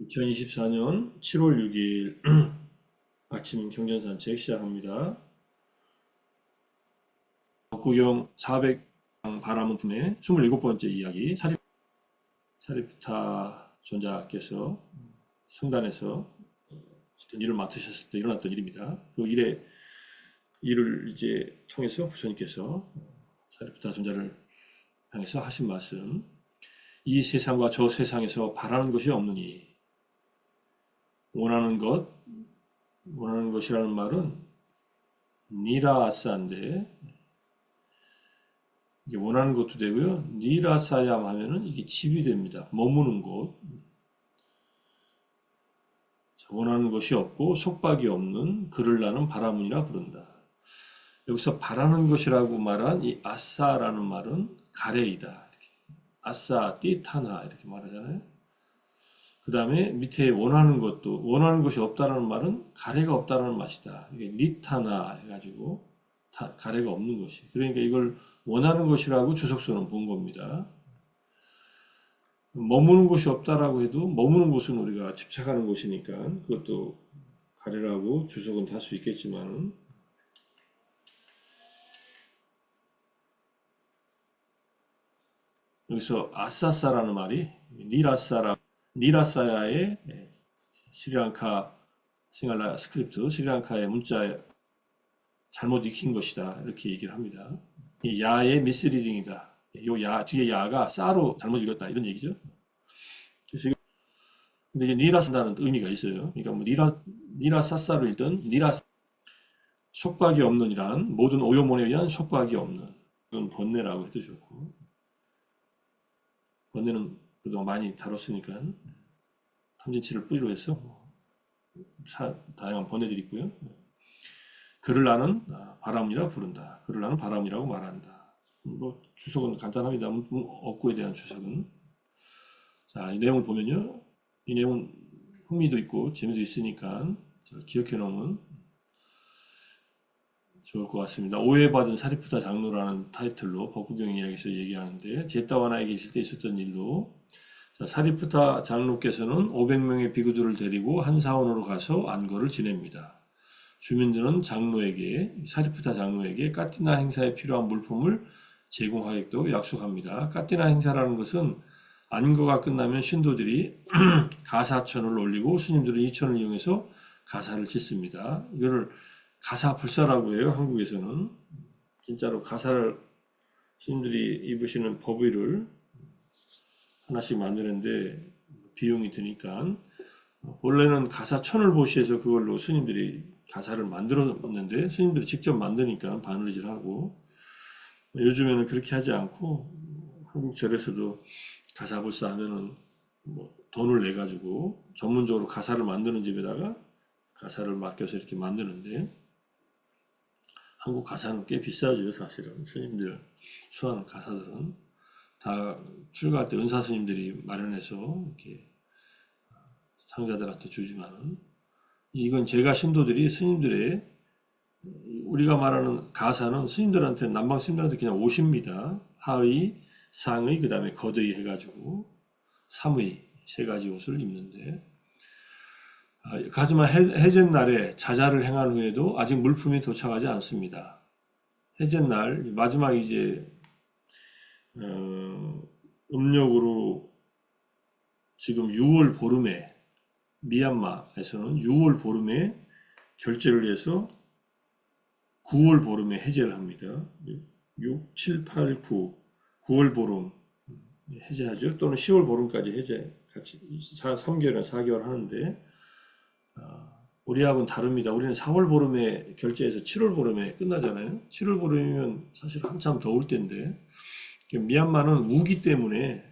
2024년 7월 6일 아침 경전산책 시작합니다. 덕구경 400장 바람은 품의 27번째 이야기 사리프타 존자께서 승단에서 어떤 일을 맡으셨을 때 일어났던 일입니다. 그 일을 이제 통해서 부처님께서 사리프타 존자를 향해서 하신 말씀, 이 세상과 저 세상에서 바라는 것이 없느니 원하는 것이라는 말은 니라아사인데, 이게 원하는 것도 되고요. 니라사얌 하면은 이게 집이 됩니다. 머무는 곳. 원하는 것이 없고 속박이 없는 그를 나는 바라문이라 부른다. 여기서 바라는 것이라고 말한 이 아사라는 말은 가레이다. 아사, 띠타나 이렇게 말하잖아요. 그 다음에 밑에 원하는 것이 없다라는 말은 가래가 없다라는 맛이다. 이게 니타나 해가지고 가래가 없는 것이. 그러니까 이걸 원하는 것이라고 주석서는 본 겁니다. 머무는 곳이 없다라고 해도 머무는 곳은 우리가 집착하는 곳이니까 그것도 가래라고 주석은 달 수 있겠지만, 여기서 아사사라는 말이 니라사야의 스리랑카 싱갈라 스크립트, 스리랑카의 문자 잘못 익힌 것이다. 이렇게 얘기를 합니다. 이 야의 미스리딩이다. 요 뒤에 야가 싸로 잘못 읽었다. 이런 얘기죠. 그래서 근데 이제 니라사다는 의미가 있어요. 그러니까 뭐 니라사사로 읽든 속박이 없는 이란 모든 오요몬에 의한 속박이 없는, 그건 번뇌라고 해도 좋고, 번뇌는 그동안 많이 다뤘으니까 탐진치를 뿌리로 해서 다양한 번뇌들이 있고요. 그를 나는 바람이라 부른다. 그를 나는 바람이라고 말한다. 뭐 주석은 간단합니다. 업구에 대한 주석은. 자, 이 내용을 보면요. 이 내용은 흥미도 있고 재미도 있으니까 기억해 놓으면 좋을 것 같습니다. 오해받은 사리푸타 장로라는 타이틀로 법구경 이야기에서 얘기하는데, 제타와나에 계실 때 있었던 일로, 자, 사리푸타 장로께서는 500명의 비구들을 데리고 한 사원으로 가서 안거를 지냅니다. 주민들은 사리푸타 장로에게 까티나 행사에 필요한 물품을 제공하겠다고 약속합니다. 까티나 행사라는 것은 안거가 끝나면 신도들이 가사천을 올리고 스님들은 이 천을 이용해서 가사를 짓습니다. 이거를 가사불사라고 해요. 한국에서는 진짜로 가사를 스님들이 입으시는 법의를 하나씩 만드는데 비용이 드니까, 원래는 가사천을 보시해서 그걸로 스님들이 가사를 만들었는데 스님들이 직접 만드니까 바느질하고, 요즘에는 그렇게 하지 않고 한국 절에서도 가사불사 하면은 뭐 돈을 내 가지고 전문적으로 가사를 만드는 집에다가 가사를 맡겨서 이렇게 만드는데, 한국 가사는 꽤 비싸죠. 사실은 스님들 수하는 가사들은 다 출가할 때 은사 스님들이 마련해서 이렇게 상자들한테 주지만은, 이건 제가 신도들이 스님들의, 우리가 말하는 가사는 스님들한테, 남방 스님들한테 그냥 옷입니다. 하의, 상의, 그 다음에 겉의 해가지고 삼의 세 가지 옷을 입는데, 하지만 해jet날에 자자를 행한 후에도 아직 물품이 도착하지 않습니다. 해jet날 마지막 이제 음력으로 지금 6월 보름에, 미얀마에서는 6월 보름에 결제를 해서 9월 보름에 해제를 합니다. 6, 7, 8, 9, 9월 보름 해제하죠. 또는 10월 보름까지 해제, 같이 3개월이나 4개월 하는데, 우리하고는 다릅니다. 우리는 4월 보름에 결제해서 7월 보름에 끝나잖아요. 7월 보름이면 사실 한참 더울 때인데, 미얀마는 우기 때문에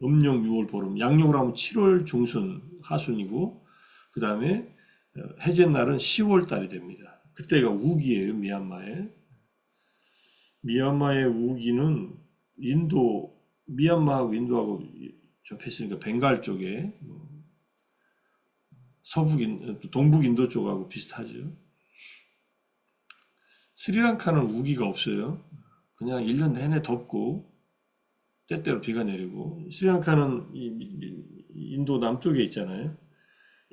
음력 6월 보름, 양력으로 하면 7월 중순, 하순이고, 그 다음에 해제날은 10월 달이 됩니다. 그때가 우기예요, 미얀마에. 미얀마의 우기는 미얀마하고 인도하고 접해 있으니까 벵갈 쪽에, 동북 인도 쪽하고 비슷하죠. 스리랑카는 우기가 없어요. 그냥 1년 내내 덥고 때때로 비가 내리고, 스리랑카는 인도 남쪽에 있잖아요.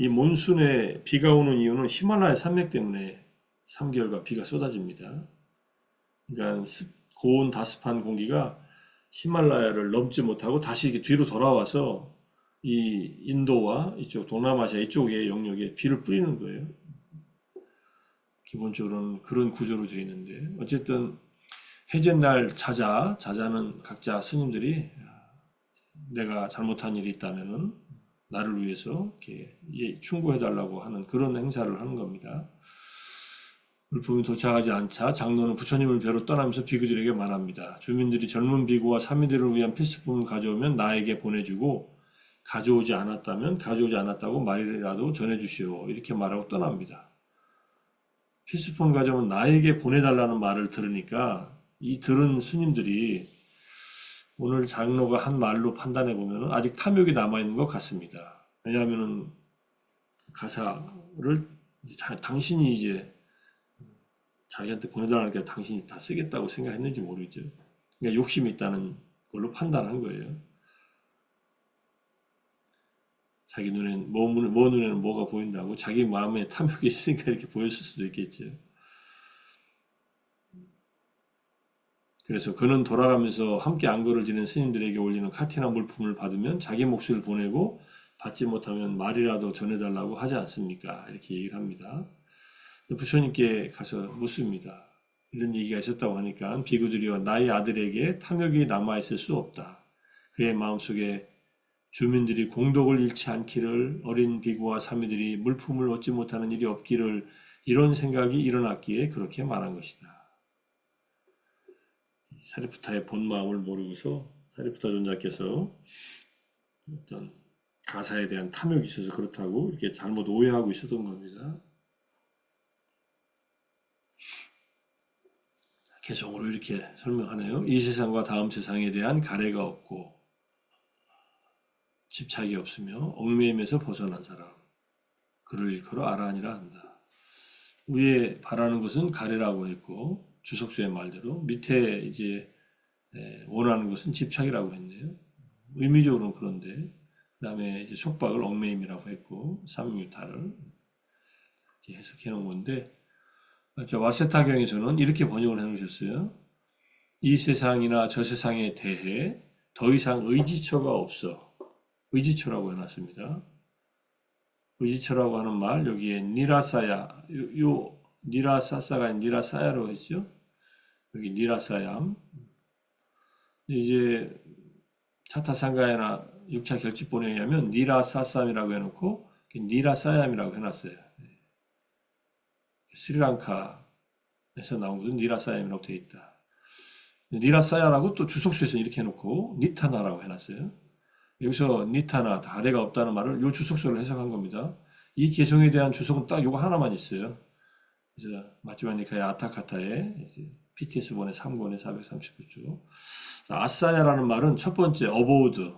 이 몬순에 비가 오는 이유는 히말라야 산맥 때문에 3개월간 비가 쏟아집니다. 그러니까 고온 다습한 공기가 히말라야를 넘지 못하고 다시 이렇게 뒤로 돌아와서 이 인도와 이쪽 동남아시아 이쪽의 영역에 비를 뿌리는 거예요. 기본적으로는 그런 구조로 되어 있는데 어쨌든 해제날 자자는 각자 스님들이 내가 잘못한 일이 있다면은 나를 위해서 이렇게 충고해 달라고 하는 그런 행사를 하는 겁니다. 물품이 도착하지 않자 장로는 부처님을 뵈러 떠나면서 비구들에게 말합니다. 주민들이 젊은 비구와 사미들을 위한 필수품을 가져오면 나에게 보내주고 가져오지 않았다면 가져오지 않았다고 말이라도 전해주시오. 이렇게 말하고 떠납니다. 필수품 가져오면 나에게 보내달라는 말을 들으니까 이 들은 스님들이 오늘 장로가 한 말로 판단해 보면 아직 탐욕이 남아있는 것 같습니다. 왜냐하면 가사를 당신이 이제 자기한테 보내달라니까 당신이 다 쓰겠다고 생각했는지 모르겠죠. 그러니까 욕심이 있다는 걸로 판단한 거예요. 자기 눈엔 뭐 눈에는 뭐가 보인다고 자기 마음에 탐욕이 있으니까 이렇게 보였을 수도 있겠죠. 그래서 그는 돌아가면서 함께 안거를 지낸 스님들에게 올리는 카티나 물품을 받으면 자기 몫을 보내고 받지 못하면 말이라도 전해달라고 하지 않습니까? 이렇게 얘기를 합니다. 부처님께 가서 묻습니다. 이런 얘기가 있었다고 하니까 비구들이여 나의 아들에게 탐욕이 남아있을 수 없다. 그의 마음속에 주민들이 공덕을 잃지 않기를 어린 비구와 사미들이 물품을 얻지 못하는 일이 없기를 이런 생각이 일어났기에 그렇게 말한 것이다. 사리푸타의 본 마음을 모르고서 사리푸타 존자께서 어떤 가사에 대한 탐욕이 있어서 그렇다고 이렇게 잘못 오해하고 있었던 겁니다. 개성으로 이렇게 설명하네요. 이 세상과 다음 세상에 대한 가래가 없고 집착이 없으며 얽매임에서 벗어난 사람 그를 일컬어 아라한이라 한다. 위에 바라는 것은 가래라고 했고 주석수의 말대로 밑에 이제 원하는 것은 집착이라고 했네요. 의미적으로는 그런데 그 다음에 이제 속박을 얽매임이라고 했고 삼유타를 이렇게 해석해 놓은 건데 와세타경에서는 이렇게 번역을 해 놓으셨어요. 이 세상이나 저 세상에 대해 더 이상 의지처가 없어. 의지처라고 해놨습니다. 의지처라고 하는 말 여기에 니라사야 요 니라사사가 아닌 니라사야로 했죠. 여기 니라사얌 이제 차타상가야나 6차 결집본에 의하면 니라사삼이라고 해놓고 니라사얌이라고 해놨어요. 스리랑카에서 나온 것은 니라사얌이라고 되어 있다. 니라사야라고 또 주석수에서 이렇게 해놓고 니타나라고 해놨어요. 여기서 니타나 다래가 없다는 말을 요 주석수를 해석한 겁니다. 이 개성에 대한 주석은 딱 요거 하나만 있어요. 그래서 마치마니카의 아타카타의 PTS본의 3권의 439조. 아싸야라는 말은 첫 번째 어보우드,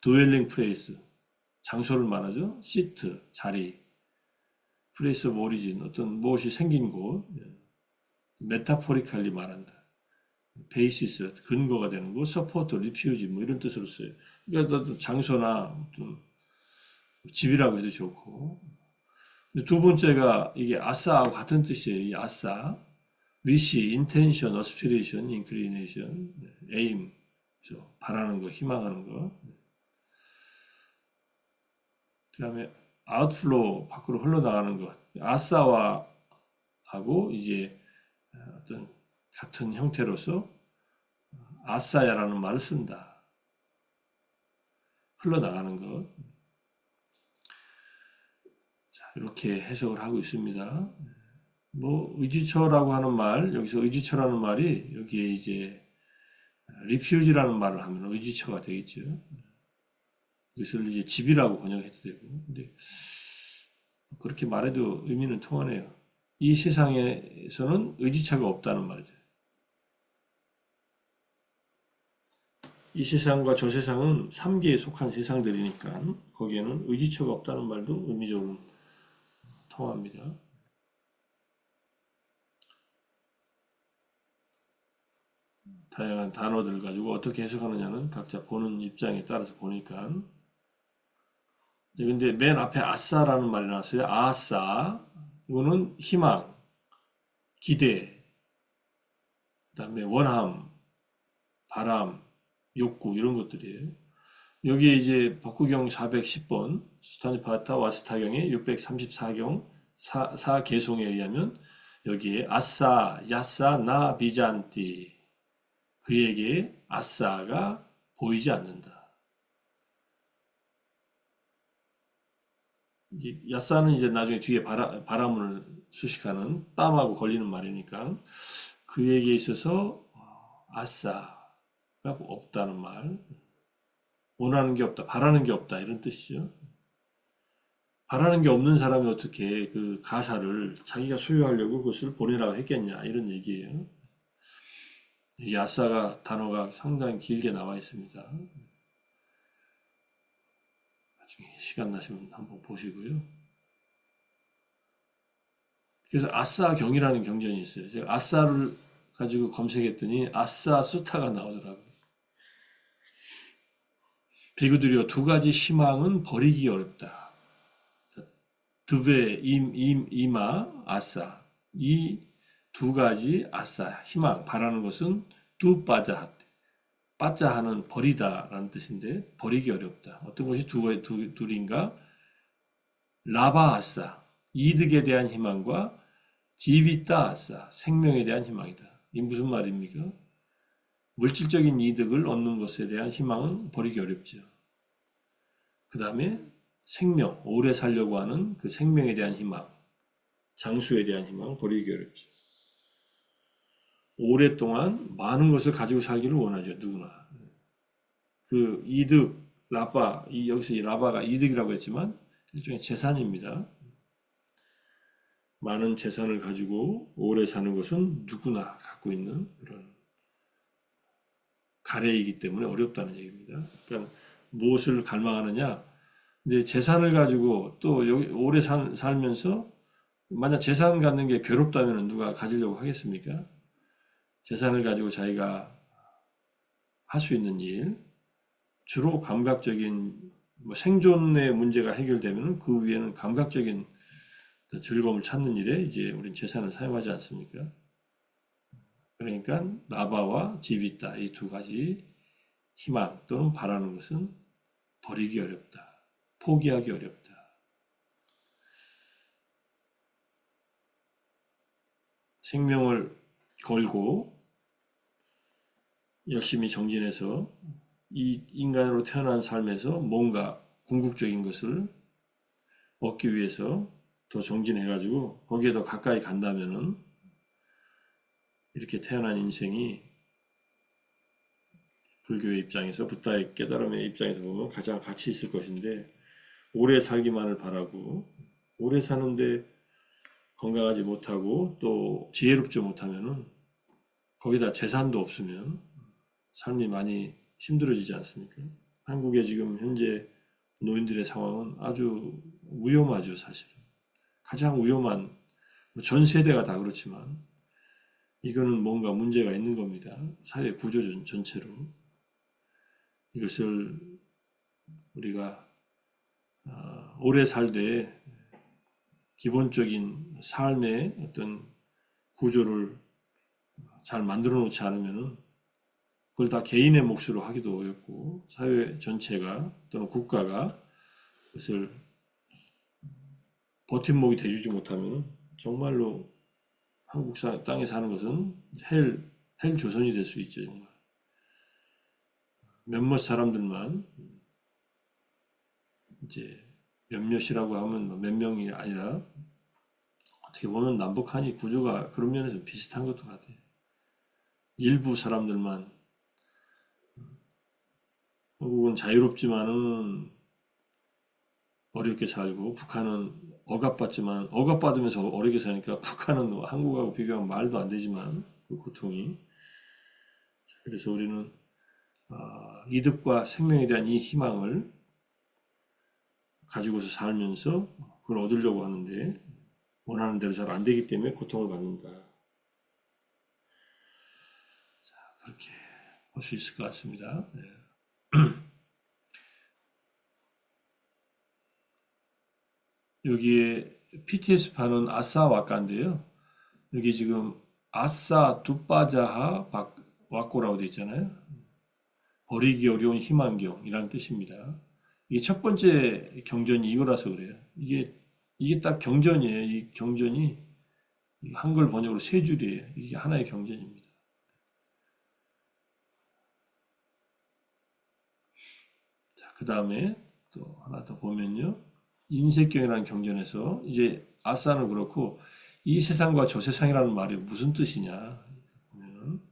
드웰링 플레이스, 장소를 말하죠. 시트, 자리, 플레이스 오브 오리진, 어떤 무엇이 생긴 곳, 메타포리칼리 말한다. 베이시스, 근거가 되는 거, 서포터, 리퓨지 뭐 이런 뜻으로 써요. 그러니까 장소나 좀 집이라고 해도 좋고. 두 번째가 이게 아싸하고 같은 뜻이에요. 이 아싸, wish, intention, aspiration, inclination, aim, 그래서 바라는 거, 희망하는 거. 그 다음에 outflow, 밖으로 흘러나가는 것. 아싸와 하고 이제 어떤 같은 형태로서 아싸야라는 말을 쓴다. 흘러나가는 것. 자, 이렇게 해석을 하고 있습니다. 뭐 의지처라고 하는 말, 여기서 의지처라는 말이 여기에 이제 refuge라는 말을 하면 의지처가 되겠죠. 이것을 이제 집이라고 번역해도 되고, 근데 그렇게 말해도 의미는 통하네요. 이 세상에서는 의지처가 없다는 말이죠. 이 세상과 저 세상은 3계에 속한 세상들이니까 거기에는 의지처가 없다는 말도 의미적으로 통합니다. 다양한 단어들 가지고 어떻게 해석하느냐는 각자 보는 입장에 따라서 보니까 근데 맨 앞에 아싸라는 말이 나왔어요. 아싸. 이거는 희망, 기대, 그다음에 원함, 바람, 욕구 이런 것들이에요. 여기에 이제 법구경 410번 수타니파타 와스타경의 634경 4개송에 의하면 여기에 아싸, 야싸, 나 비잔띠 그에게 아싸가 보이지 않는다. 이제 야싸는 이제 나중에 뒤에 바람을 수식하는 땀하고 걸리는 말이니까 그에게 있어서 아싸가 없다는 말, 원하는 게 없다, 바라는 게 없다 이런 뜻이죠. 바라는 게 없는 사람이 어떻게 그 가사를 자기가 소유하려고 그것을 보내라고 했겠냐 이런 얘기예요. 이 아싸가 단어가 상당히 길게 나와 있습니다. 나중에 시간 나시면 한번 보시고요. 그래서 아싸 경이라는 경전이 있어요. 제가 아싸를 가지고 검색했더니 아싸 수타가 나오더라고요. 비구들이여 두 가지 희망은 버리기 어렵다. 드베, 이마, 아싸. 이 두 가지 아싸, 희망, 바라는 것은 두 빠자, 빠자 하는 버리다라는 뜻인데 버리기 어렵다. 어떤 것이 둘인가? 라바 아싸, 이득에 대한 희망과 지비타 아싸, 생명에 대한 희망이다. 이게 무슨 말입니까? 물질적인 이득을 얻는 것에 대한 희망은 버리기 어렵죠. 그 다음에 생명, 오래 살려고 하는 그 생명에 대한 희망, 장수에 대한 희망 버리기 어렵죠. 오랫동안 많은 것을 가지고 살기를 원하죠. 누구나. 그 이득, 라바, 여기서 이 라바가 이득이라고 했지만 일종의 재산입니다. 많은 재산을 가지고 오래 사는 것은 누구나 갖고 있는 그런 가래이기 때문에 어렵다는 얘기입니다. 그러니까 무엇을 갈망하느냐? 이제 재산을 가지고 또 여기 오래 살면서 만약 재산 갖는 게 괴롭다면 누가 가지려고 하겠습니까? 재산을 가지고 자기가 할 수 있는 일, 주로 감각적인 뭐 생존의 문제가 해결되면 그 위에는 감각적인 즐거움을 찾는 일에 이제 우린 재산을 사용하지 않습니까? 그러니까 라바와 지비타 이 두 가지 희망 또는 바라는 것은 버리기 어렵다. 포기하기 어렵다. 생명을 걸고 열심히 정진해서 이 인간으로 태어난 삶에서 뭔가 궁극적인 것을 얻기 위해서 더 정진해가지고 거기에 더 가까이 간다면은 이렇게 태어난 인생이 불교의 입장에서 붓다의 깨달음의 입장에서 보면 가장 가치 있을 것인데 오래 살기만을 바라고 오래 사는데 건강하지 못하고 또 지혜롭지 못하면은 거기다 재산도 없으면 삶이 많이 힘들어지지 않습니까? 한국의 지금 현재 노인들의 상황은 아주 위험하죠, 사실은. 가장 위험한, 전 세대가 다 그렇지만, 이거는 뭔가 문제가 있는 겁니다. 사회 구조 전체로. 이것을 우리가 오래 살되 기본적인 삶의 어떤 구조를 잘 만들어 놓지 않으면은 그걸 다 개인의 몫으로 하기도 어렵고 사회 전체가 또는 국가가 그것을 버팀목이 돼주지 못하면 정말로 한국 땅에 사는 것은 헬 조선이 될 수 있죠. 정말. 몇몇 사람들만 이제 몇몇이라고 하면 몇 명이 아니라 어떻게 보면 남북한이 구조가 그런 면에서 비슷한 것도 같아요. 일부 사람들만 한국은 자유롭지만은 어렵게 살고 북한은 억압받지만 억압받으면서 어렵게 사니까 북한은 한국하고 비교하면 말도 안 되지만 그 고통이 그래서 우리는 이득과 생명에 대한 이 희망을 가지고서 살면서 그걸 얻으려고 하는데 원하는 대로 잘 안 되기 때문에 고통을 받는다. 그렇게 볼 수 있을 것 같습니다. 네. 여기에 PTS파는 아싸 왁가인데요. 여기 지금 아싸 두빠자하 왁고라고 되어 있잖아요. 버리기 어려운 희망경이라는 뜻입니다. 이게 첫 번째 경전이 이거라서 그래요. 이게 딱 경전이에요. 이 경전이 한글 번역으로 세 줄이에요. 이게 하나의 경전입니다. 자, 그 다음에 또 하나 더 보면요. 인색경이라는 경전에서 이제 아싸는 그렇고 이 세상과 저 세상이라는 말이 무슨 뜻이냐 보면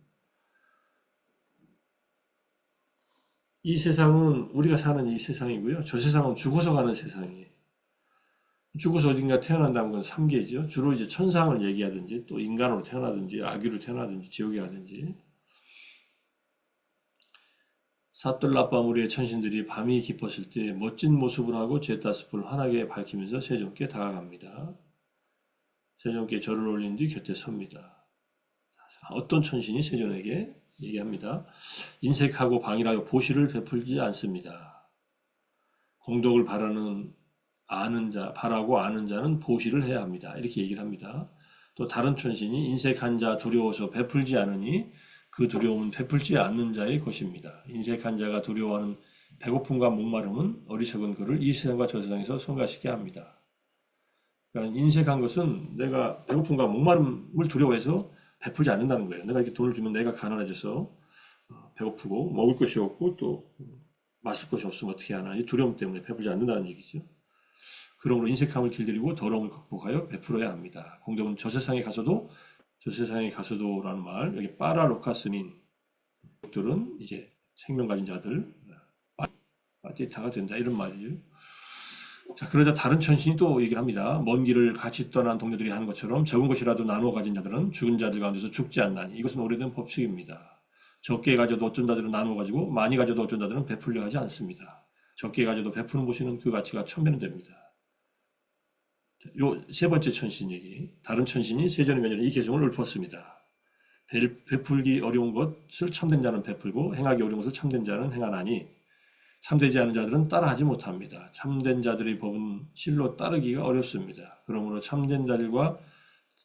이 세상은 우리가 사는 이 세상이고요. 저 세상은 죽어서 가는 세상이에요. 죽어서 어딘가 태어난다는 건 3계죠. 주로 이제 천상을 얘기하든지 또 인간으로 태어나든지 아기로 태어나든지 지옥에 가든지 사뚤라빠무리의 천신들이 밤이 깊었을 때 멋진 모습을 하고 제따스풀 환하게 밝히면서 세존께 다가갑니다. 세존께 절을 올린 뒤 곁에 섭니다. 어떤 천신이 세존에게 얘기합니다. 인색하고 방일하여 보시를 베풀지 않습니다. 공덕을 바라고 아는 자는 보시를 해야 합니다. 이렇게 얘기를 합니다. 또 다른 천신이 인색한 자 두려워서 베풀지 않으니 그 두려움은 베풀지 않는 자의 것입니다. 인색한 자가 두려워하는 배고픔과 목마름은 어리석은 그를 이 세상과 저 세상에서 성가시게 합니다. 그러니까 인색한 것은 내가 배고픔과 목마름을 두려워해서 베풀지 않는다는 거예요. 내가 이렇게 돈을 주면 내가 가난해져서 배고프고 먹을 것이 없고 또 마실 것이 없으면 어떻게 하나 이 두려움 때문에 베풀지 않는다는 얘기죠. 그러므로 인색함을 길들이고 더러움을 극복하여 베풀어야 합니다. 공덕은 저 세상에 가서도라는 말 여기 빠라로카스민 들은 이제 생명 가진 자들 빠지타가 된다 이런 말이죠. 자, 그러자 다른 천신이 또 얘기를 합니다. 먼 길을 같이 떠난 동료들이 하는 것처럼 적은 것이라도 나누어 가진 자들은 죽은 자들 가운데서 죽지 않나니 이것은 오래된 법칙입니다. 적게 가져도 어쩐 자들은 나누어 가지고 많이 가져도 어쩐 자들은 베풀려 하지 않습니다. 적게 가져도 베푸는 보시는 그 가치가 천배는 됩니다. 요 세 번째 천신 얘기. 다른 천신이 세전의 면전에 이 개성을 읊었습니다. 베풀기 어려운 것을 참된 자는 베풀고 행하기 어려운 것을 참된 자는 행하나니 참되지 않은 자들은 따라하지 못합니다. 참된 자들의 법은 실로 따르기가 어렵습니다. 그러므로 참된 자들과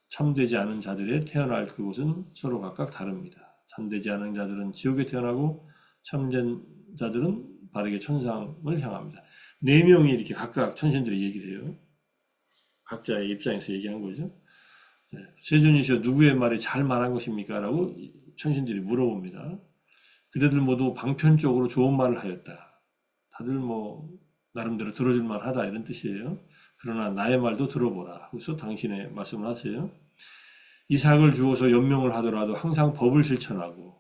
참되지 않은 자들의 태어날 그곳은 서로 각각 다릅니다. 참되지 않은 자들은 지옥에 태어나고 참된 자들은 바르게 천상을 향합니다. 네 명이 이렇게 각각 천신들이 얘기를 해요. 각자의 입장에서 얘기한 거죠. 세존이시여 누구의 말이 잘 말한 것입니까? 라고 천신들이 물어봅니다. 그대들 모두 방편적으로 좋은 말을 하였다. 다들 뭐 나름대로 들어줄 만하다 이런 뜻이에요. 그러나 나의 말도 들어보라. 그래서 당신의 말씀을 하세요. 이삭을 주어서 연명을 하더라도 항상 법을 실천하고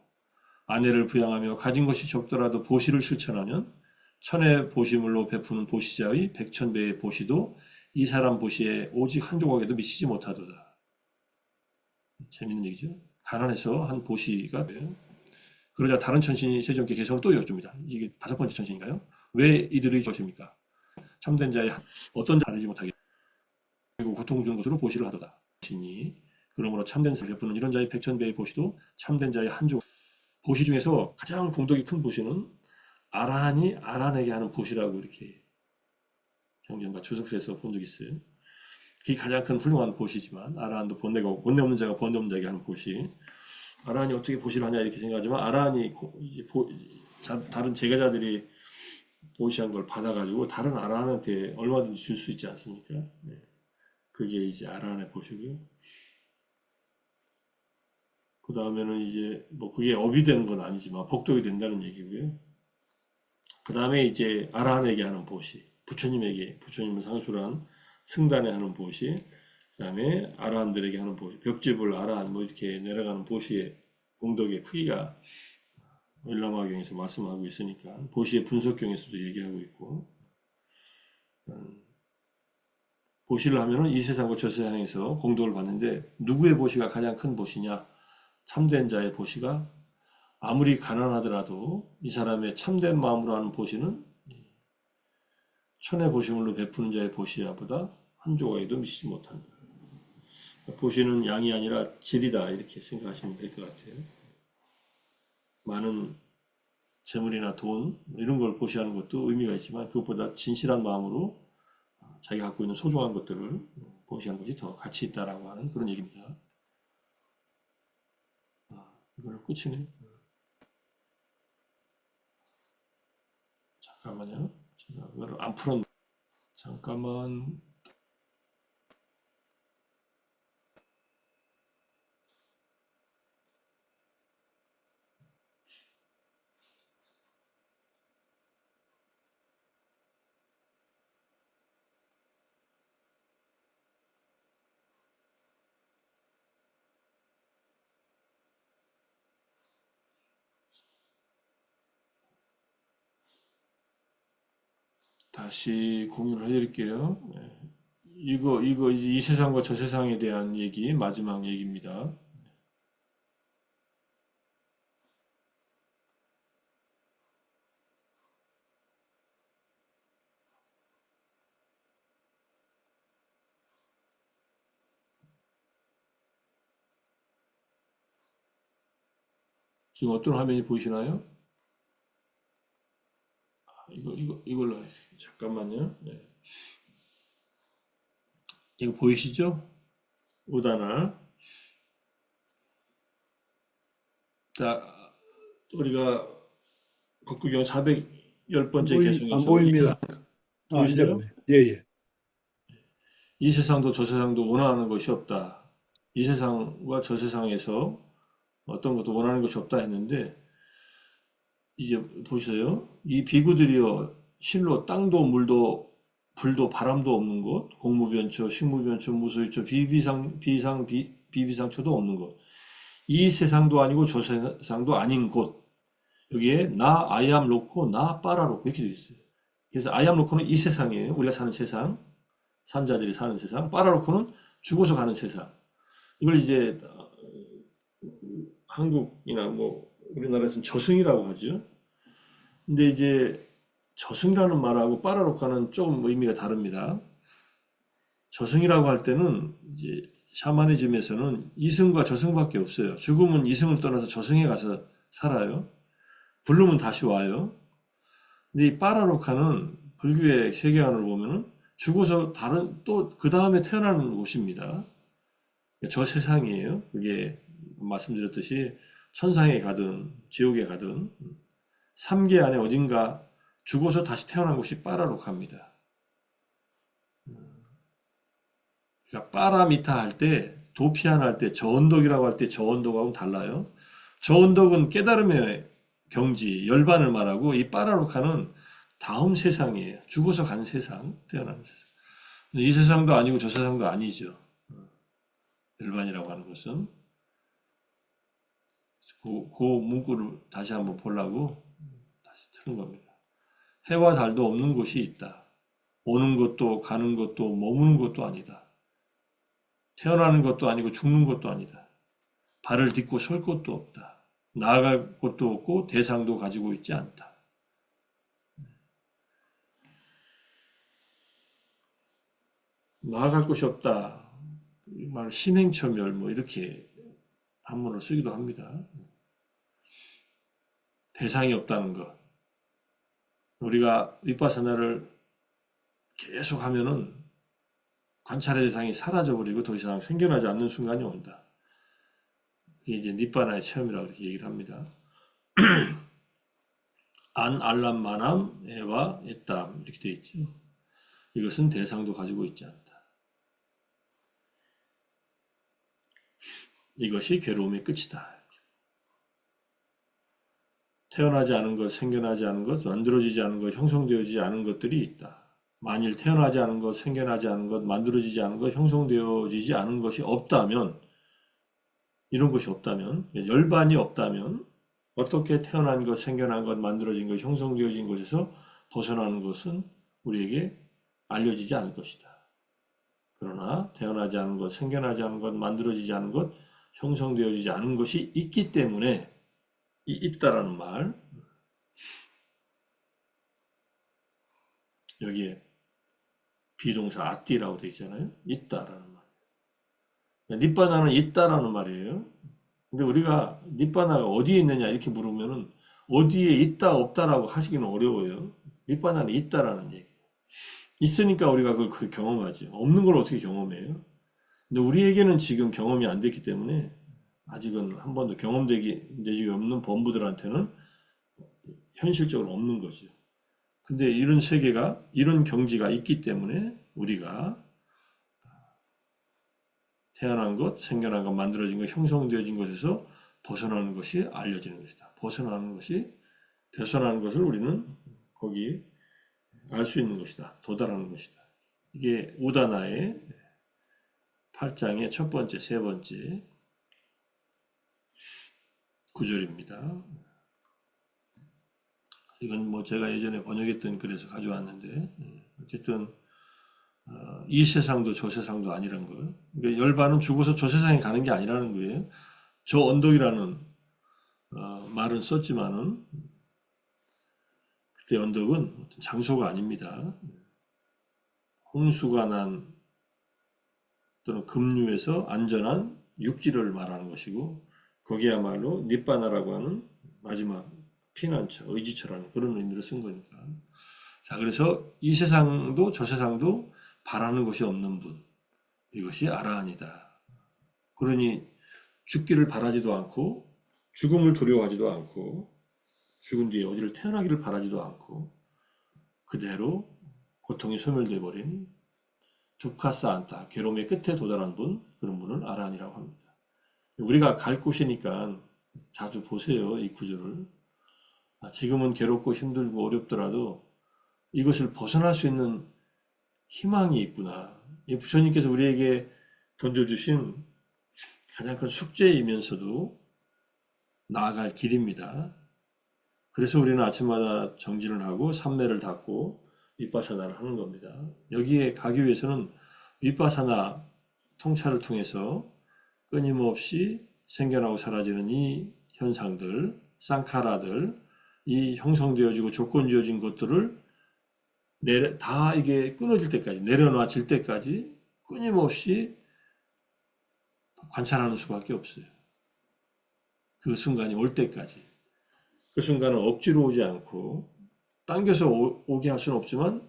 아내를 부양하며 가진 것이 적더라도 보시를 실천하면 천의 보시물로 베푸는 보시자의 백천배의 보시도 이 사람 보시에 오직 한 조각에도 미치지 못하도다. 재밌는 얘기죠. 가난해서 한 보시가 돼요. 그러자 다른 천신이 세존께 개성을 또 여쭙니다. 이게 다섯 번째 천신인가요? 왜 이들의 것입니까? 참된 자의 어떤 자 다르지 못하게 그리고 고통 주는 것으로 보시를 하도다. 신이 그러므로 참된 자를 베푸는 이런 자의 백천배의 보시도 참된 자의 한 조각. 보시 중에서 가장 공덕이 큰 보시는 아라한이 아란에게 하는 보시라고 이렇게 경전과 주석서에서 본 적이 있어요. 그게 가장 큰 훌륭한 보시지만 아라한도 본내 없는 자가 본내 없는 자에게 하는 보시. 아라한이 어떻게 보시를 하냐 이렇게 생각하지만 아라한이 이제 다른 제자들이 보시한 걸 받아가지고 다른 아라한한테 얼마든지 줄 수 있지 않습니까? 네. 그게 이제 아라한의 보시고요. 그 다음에는 이제 뭐 그게 업이 되는 건 아니지만 복덕이 된다는 얘기고요. 그 다음에 이제 아라한에게 하는 보시, 부처님을 상수란 승단에 하는 보시, 그 다음에 아라한들에게 하는 보시, 벽집을 아라한 뭐 이렇게 내려가는 보시의 공덕의 크기가 일람화경에서 말씀하고 있으니까 보시의 분석경에서도 얘기하고 있고 보시를 하면은 이 세상과 저 세상에서 공덕을 받는데 누구의 보시가 가장 큰 보시냐? 참된 자의 보시가 아무리 가난하더라도 이 사람의 참된 마음으로 하는 보시는 천의 보시물로 베푸는 자의 보시야보다 한 조각에도 미치지 못한다. 보시는 양이 아니라 질이다 이렇게 생각하시면 될 것 같아요. 많은 재물이나 돈 이런 걸 보시하는 것도 의미가 있지만 그것보다 진실한 마음으로 자기가 갖고 있는 소중한 것들을 보시한 것이 더 가치 있다라고 하는 그런 얘기입니다. 이걸 끝이네. 잠깐만요. 제가 그걸 안 풀었. 잠깐만. 다시 공유를 해드릴게요. 네. 이거 이제 이 세상과 저 세상에 대한 얘기, 마지막 얘기입니다. 지금 어떤 화면이 보이시나요? 이걸로 잠깐만요. 네. 이거 보이시죠? 오다나. 자, 우리가 법구경 410번째 안 개성에서 보입니다. 이제 보이세요? 보네. 예. 이 세상도 저 세상도 원하는 것이 없다. 이 세상과 저 세상에서 어떤 것도 원하는 것이 없다 했는데, 이제 보세요. 이 비구들이여 실로 땅도 물도 불도 바람도 없는 곳, 공무변초, 식무변초, 무소유초, 비비상초도 없는 곳. 이 세상도 아니고 저 세상도 아닌 곳. 여기에 나 아이암 로코, 나 빠라 로코 이렇게 되어 있어요. 그래서 아이암 로코는 이 세상이에요. 우리가 사는 세상, 산자들이 사는 세상. 빠라 로코는 죽어서 가는 세상. 이걸 이제 한국이나 뭐 우리나라에서는 저승이라고 하죠. 근데 이제 저승이라는 말하고 빠라로카는 조금 의미가 다릅니다. 저승이라고 할 때는 이제 샤머니즘에서는 이승과 저승밖에 없어요. 죽으면 이승을 떠나서 저승에 가서 살아요. 부르면 다시 와요. 근데 이 빠라로카는 불교의 세계관을 보면은 죽어서 다른 또 그 다음에 태어나는 곳입니다. 저 세상이에요. 그게 말씀드렸듯이 천상에 가든 지옥에 가든 3계 안에 어딘가 죽어서 다시 태어난 곳이 빠라로카입니다. 그러니까 빠라미타 할 때, 도피안 할 때, 저언덕이라고 할 때 저언덕하고는 달라요. 저언덕은 깨달음의 경지, 열반을 말하고 이 빠라로카는 다음 세상이에요. 죽어서 간 세상, 태어난 세상. 이 세상도 아니고 저 세상도 아니죠. 열반이라고 하는 것은. 그 문구를 다시 한번 보려고 다시 틀은 겁니다. 해와 달도 없는 곳이 있다. 오는 것도 가는 것도 머무는 것도 아니다. 태어나는 것도 아니고 죽는 것도 아니다. 발을 딛고 설 곳도 없다. 나아갈 곳도 없고 대상도 가지고 있지 않다. 나아갈 곳이 없다. 이 말 심행처멸 뭐 이렇게 한문으로 쓰기도 합니다. 대상이 없다는 것. 우리가 윗바사나를 계속 하면은 관찰의 대상이 사라져버리고 더 이상 생겨나지 않는 순간이 온다. 이게 이제 니바나의 체험이라고 이렇게 얘기를 합니다. 안 알람 마남 에와 에땀 이렇게 되어 있죠. 이것은 대상도 가지고 있지 않다. 이것이 괴로움의 끝이다. 태어나지 않은 것, 생겨나지 않은 것, 만들어지지 않은 것, 형성되어지지 않은 것들이 있다. 만일 태어나지 않은 것, 생겨나지 않은 것, 만들어지지 않은 것, 형성되어지지 않은 것이 없다면, 이런 것이 없다면, 열반이 없다면, 어떻게 태어난 것, 생겨난 것, 만들어진 것, 형성되어진 것에서 벗어나는 것은 우리에게 알려지지 않을 것이다. 그러나 태어나지 않은 것, 생겨나지 않은 것, 만들어지지 않은 것, 형성되어지지 않은 것이 있기 때문에 있다라는 말, 여기에 비동사 아띠라고 되어 있잖아요. 있다라는 말. 니바나는 있다라는 말이에요. 근데 우리가 니바나가 어디에 있느냐 이렇게 물으면은 어디에 있다 없다라고 하시기는 어려워요. 니바나는 있다라는 얘기예요. 있으니까 우리가 그걸 경험하지. 없는 걸 어떻게 경험해요? 근데 우리에게는 지금 경험이 안 됐기 때문에 아직은 한 번도 경험되기 내지 없는 범부들한테는 현실적으로 없는 거죠. 근데 이런 세계가, 이런 경지가 있기 때문에 우리가 태어난 것, 생겨난 것, 만들어진 것, 형성되어진 것에서 벗어나는 것이 알려지는 것이다. 벗어나는 것을 우리는 거기 알 수 있는 것이다. 도달하는 것이다. 이게 우다나의 8장의 첫 번째, 세 번째 구절입니다. 이건 뭐 제가 예전에 번역했던 글에서 가져왔는데 어쨌든 이 세상도 저 세상도 아니란 걸. 그러니까 열반은 죽어서 저 세상에 가는 게 아니라는 거예요. 저 언덕이라는 말은 썼지만은 그때 언덕은 어떤 장소가 아닙니다. 홍수가 난 또는 급류에서 안전한 육지를 말하는 것이고 거기야말로 닛바나라고 하는 마지막 피난처, 의지처라는 그런 의미로 쓴 거니까. 자, 그래서 이 세상도 저 세상도 바라는 것이 없는 분. 이것이 아라한이다. 그러니 죽기를 바라지도 않고 죽음을 두려워하지도 않고 죽은 뒤에 어디를 태어나기를 바라지도 않고 그대로 고통이 소멸되어 버린 두카사 안타, 괴로움의 끝에 도달한 분, 그런 분을 아라한이라고 합니다. 우리가 갈 곳이니까 자주 보세요, 이 구절을. 지금은 괴롭고 힘들고 어렵더라도 이것을 벗어날 수 있는 희망이 있구나. 이 부처님께서 우리에게 던져주신 가장 큰 숙제이면서도 나아갈 길입니다. 그래서 우리는 아침마다 정진을 하고 삼매를 닫고 윗바사나를 하는 겁니다. 여기에 가기 위해서는 윗바사나 통찰을 통해서 끊임없이 생겨나고 사라지는 이 현상들, 쌍카라들, 이 형성되어지고 조건지어진 것들을 다 이게 끊어질 때까지, 내려놔질 때까지 끊임없이 관찰하는 수밖에 없어요. 그 순간이 올 때까지. 그 순간은 억지로 오지 않고, 당겨서 오게 할 수는 없지만,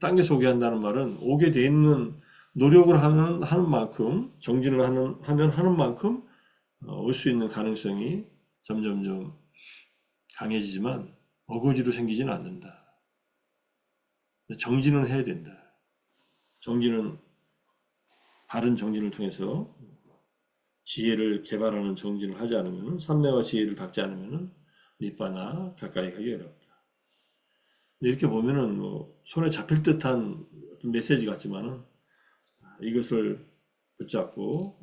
당겨서 오게 한다는 말은 오게 돼 있는 노력을 하는 만큼, 정진을 하면 하는 만큼 올 수 있는 가능성이 점점점 강해지지만 어거지로 생기지는 않는다. 정진은 해야 된다. 정진은 바른 정진을 통해서 지혜를 개발하는 정진을 하지 않으면 삼매와 지혜를 닦지 않으면 밑바나 가까이 가기 어렵다. 이렇게 보면은 뭐 손에 잡힐 듯한 어떤 메시지 같지만은 이것을 붙잡고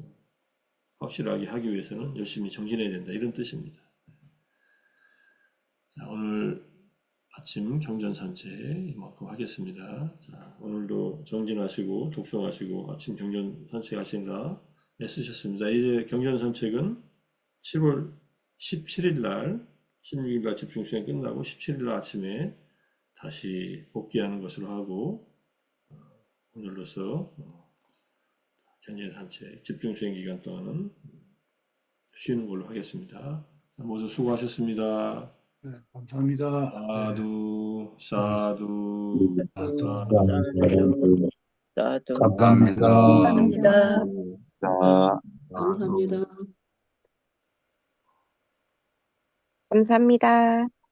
확실하게 하기 위해서는 열심히 정진해야 된다. 이런 뜻입니다. 자, 오늘 아침 경전 산책 이만큼 하겠습니다. 자, 오늘도 정진하시고 독송하시고 아침 경전 산책 하신다 애쓰셨습니다. 이제 경전 산책은 7월 17일 날, 16일 날 집중수행 끝나고 17일 날 아침에 다시 복귀하는 것으로 하고 오늘로서 경전 산책 집중수행 기간 동안은 쉬는 걸로 하겠습니다. 자, 모두 수고하셨습니다. 네, 감사합니다. 네. 사두, 사두, 나도 사두, 사두. 감사합니다. 감사합니다. 자, 감사합니다. 감사합니다.